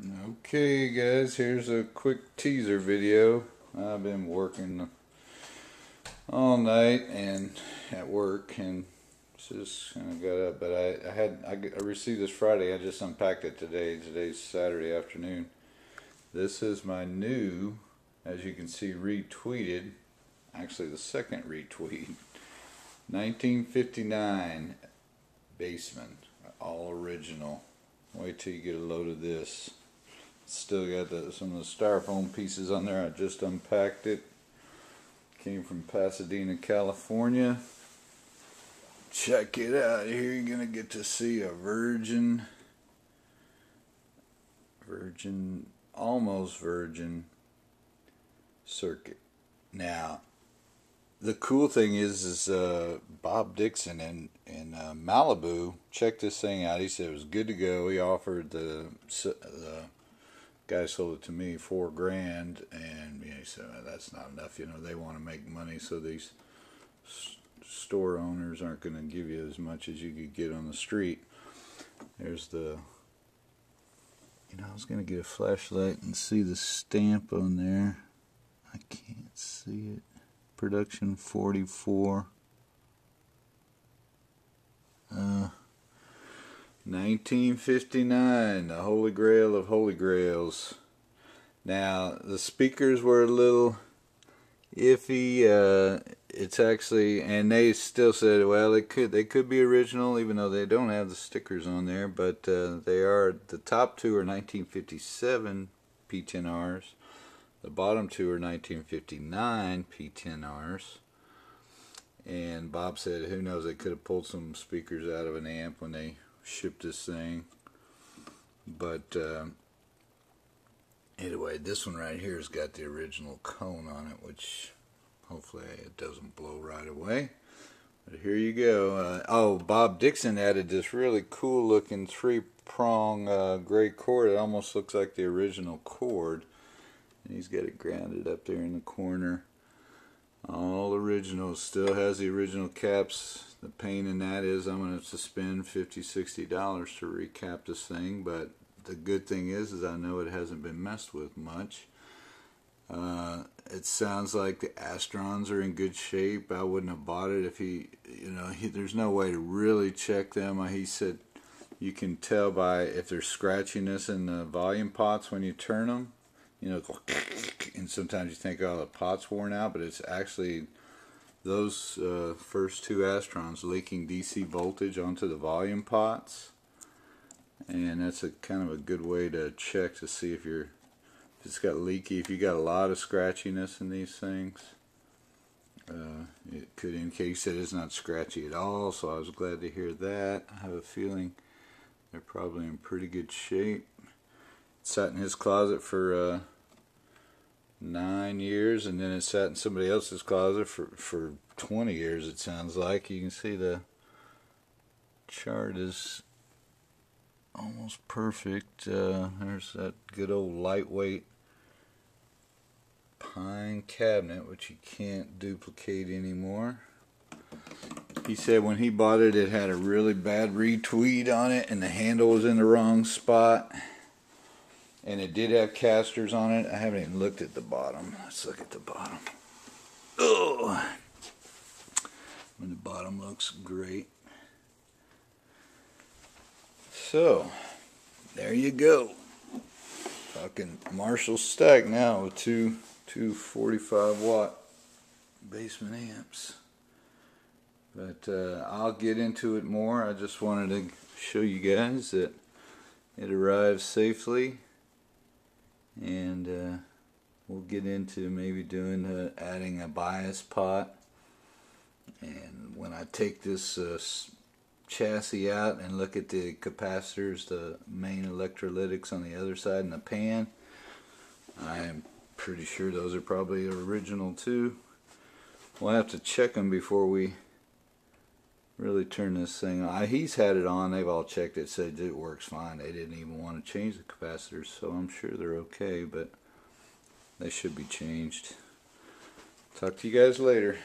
Okay guys, here's a quick teaser video. I've been working all night and at work and just kind of got up, but I received this Friday. I just unpacked it today. Today's Saturday afternoon. This is my new, as you can see, retweeded, actually the second retweed, 1959 Bassman, all original. Wait till you get a load of this. Still got some of the styrofoam pieces on there. I just unpacked it. Came from Pasadena, California. Check it out. Here you're gonna get to see a almost virgin circuit. Now, the cool thing is Bob Dixon in Malibu checked this thing out. He said it was good to go. He offered the guy sold it to me $4,000, and he said that's not enough. You know, they want to make money, so these store owners aren't going to give you as much as you could get on the street. There's the, I was going to get a flashlight and see the stamp on there. I can't see it. Production 44. 1959, the Holy Grail of Holy Grails. Now, the speakers were a little iffy. It's actually, and they still said, well, they could be original, even though they don't have the stickers on there. But they are. The top two are 1957 P10Rs. The bottom two are 1959 P10Rs. And Bob said, who knows, they could have pulled some speakers out of an amp when they shipped this thing. But anyway, this one right here has got the original cone on it, which hopefully it doesn't blow right away. But here you go. Oh, Bob Dixon added this really cool looking 3-prong gray cord. It almost looks like the original cord. And he's got it grounded up there in the corner. All original. Still has the original caps. The pain in that is I'm going to spend $50–60 to recap this thing, but the good thing is I know it hasn't been messed with much. It sounds like the Astrons are in good shape. I wouldn't have bought it if there's no way to really check them. He said you can tell by if there's scratchiness in the volume pots when you turn them. And sometimes you think, oh, the pot's worn out, but it's actually those first two Astrons leaking DC voltage onto the volume pots, and that's a kind of a good way to check to see if it's got leaky. If you got a lot of scratchiness in these things, it could indicate that it's not scratchy at all. So I was glad to hear that. I have a feeling they're probably in pretty good shape. Sat in his closet for 9 years, and then it sat in somebody else's closet for 20 years, it sounds like. You can see the chart is almost perfect. There's that good old lightweight pine cabinet, which you can't duplicate anymore. He said when he bought it, it had a really bad re-tweed on it, and the handle was in the wrong spot. And it did have casters on it. I haven't even looked at the bottom. Let's look at the bottom. Oh, and the bottom looks great. So, there you go. Fucking Marshall stack now with two 45-watt Bassman amps. But I'll get into it more. I just wanted to show you guys that it arrived safely. And we'll get into maybe doing adding a bias pot. And when I take this chassis out and look at the capacitors, the main electrolytics on the other side in the pan, I'm pretty sure those are probably original too. We'll have to check them before we really turn this thing on. He's had it on, they've all checked it, said it works fine. They didn't even want to change the capacitors, so I'm sure they're okay, but they should be changed. Talk to you guys later.